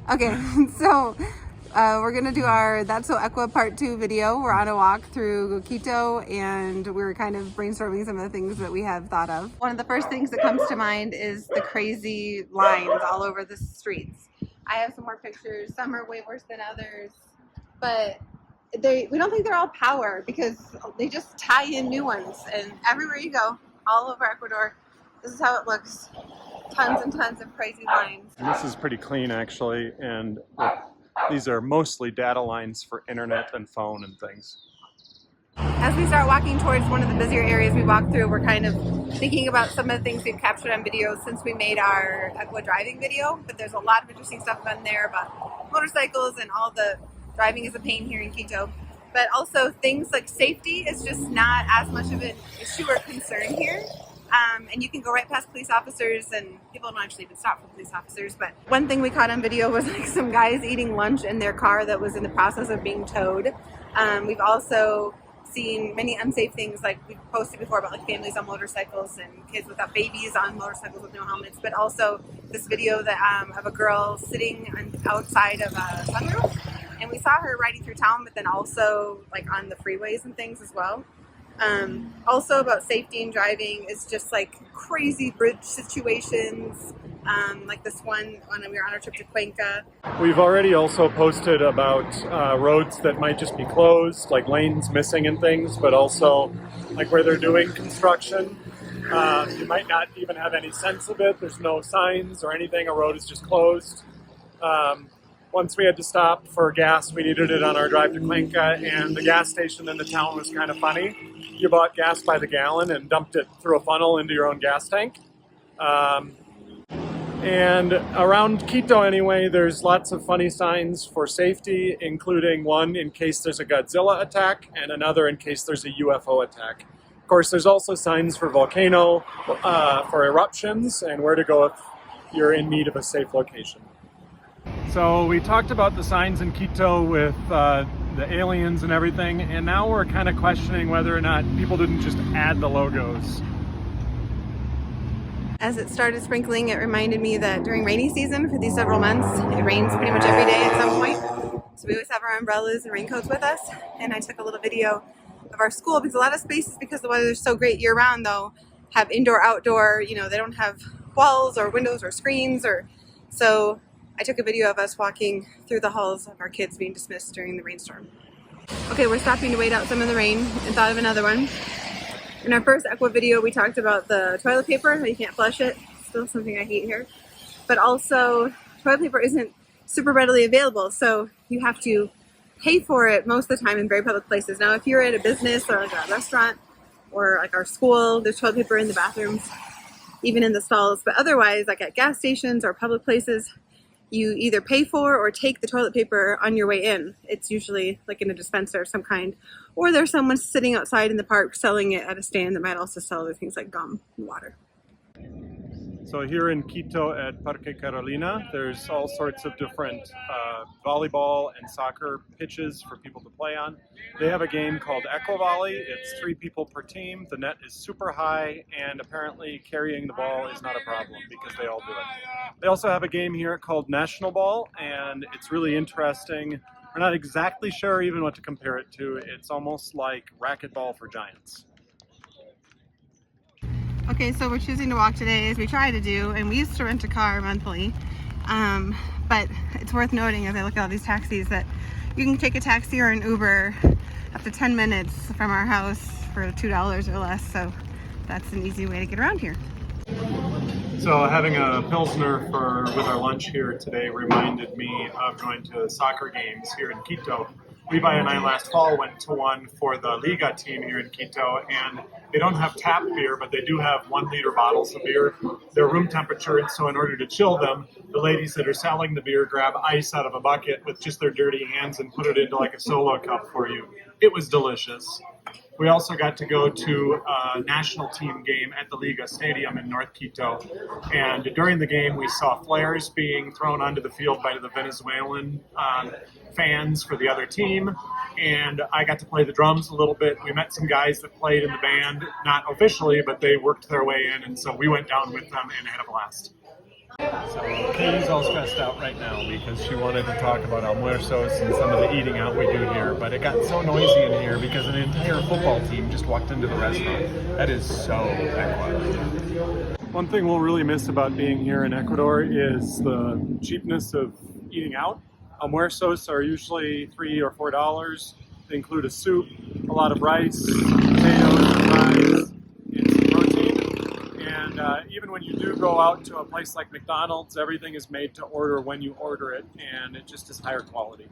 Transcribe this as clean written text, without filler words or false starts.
Okay, so we're gonna do our That's So Ecua Part 2 video. We're on a walk through Quito and we're kind of brainstorming some of the things that we have thought of. One of the first things that comes to mind is the crazy lines all over the streets. I have some more pictures. Some are way worse than others, but we don't think they're all power because they just tie in new ones. And everywhere you go, all over Ecuador, this is how it looks. Tons and tons of crazy lines. And this is pretty clean actually, and these are mostly data lines for internet and phone and things. As we start walking towards one of the busier areas we walk through, we're kind of thinking about some of the things we've captured on video since we made our Ecua driving video, but there's a lot of interesting stuff on there about motorcycles and all the driving is a pain here in Quito. But also things like safety is just not as much of an issue or concern here. And you can go right past police officers and people don't actually even stop for police officers. But one thing we caught on video was like some guys eating lunch in their car that was in the process of being towed. We've also seen many unsafe things like we've posted before about like families on motorcycles and kids without babies on motorcycles with no helmets, but also this video that of a girl sitting outside of a sunroof, and we saw her riding through town but then also like on the freeways and things as well. Also about safety and driving is just like crazy bridge situations, like this one when we were on our trip to Cuenca. We've already also posted about roads that might just be closed, like lanes missing and things, but also like where they're doing construction. You might not even have any sense of it. There's no signs or anything. A road is just closed. Once we had to stop for gas, we needed it on our drive to Cuenca, and the gas station in the town was kind of funny. You bought gas by the gallon and dumped it through a funnel into your own gas tank. And around Quito anyway, there's lots of funny signs for safety, including one in case there's a Godzilla attack and another in case there's a UFO attack. Of course, there's also signs for volcano, for eruptions, and where to go if you're in need of a safe location. So we talked about the signs in Quito with the aliens and everything, and now we're kind of questioning whether or not people didn't just add the logos. As it started sprinkling, it reminded me that during rainy season for these several months, it rains pretty much every day at some point. So we always have our umbrellas and raincoats with us. And I took a little video of our school because a lot of spaces, because the weather is so great year round though, have indoor, outdoor, you know, they don't have walls or windows or screens so I took a video of us walking through the halls of our kids being dismissed during the rainstorm. Okay, we're stopping to wait out some of the rain and thought of another one. In our first Ecua video, we talked about the toilet paper, how you can't flush it. Still something I hate here. But also, toilet paper isn't super readily available, so you have to pay for it most of the time in very public places. Now, if you're at a business or like a restaurant or like our school, there's toilet paper in the bathrooms, even in the stalls. But otherwise, like at gas stations or public places, you either pay for or take the toilet paper on your way in. It's usually like in a dispenser of some kind. Or there's someone sitting outside in the park selling it at a stand that might also sell other things like gum and water. So here in Quito at Parque Carolina, there's all sorts of different volleyball and soccer pitches for people to play on. They have a game called Ecua Volley. It's 3 people per team. The net is super high, and apparently carrying the ball is not a problem because they all do it. They also have a game here called National Ball, and it's really interesting. We're not exactly sure even what to compare it to. It's almost like racquetball for giants. Okay, so we're choosing to walk today as we try to do, and we used to rent a car monthly, but it's worth noting as I look at all these taxis that you can take a taxi or an Uber up to 10 minutes from our house for $2 or less, so that's an easy way to get around here. So having a Pilsner with our lunch here today reminded me of going to soccer games here in Quito. Levi and I last fall went to one for the Liga team here in Quito, and they don't have tap beer, but they do have 1-liter bottles of beer. They're room temperature, and so in order to chill them, the ladies that are selling the beer grab ice out of a bucket with just their dirty hands and put it into like a solo cup for you. It was delicious. We also got to go to a national team game at the Liga Stadium in North Quito. And during the game, we saw flares being thrown onto the field by the Venezuelan fans for the other team. And I got to play the drums a little bit. We met some guys that played in the band, not officially, but they worked their way in. And so we went down with them and had a blast. So Katie's all stressed out right now because she wanted to talk about almuerzos and some of the eating out we do here, but it got so noisy in here because an entire football team just walked into the restaurant. That is so Ecua. One thing we'll really miss about being here in Ecuador is the cheapness of eating out. Almuerzos are usually $3 or $4. They include a soup, a lot of rice, potatoes, fries, and some protein. And even when you do go out to a place like McDonald's, everything is made to order when you order it, and it just is higher quality.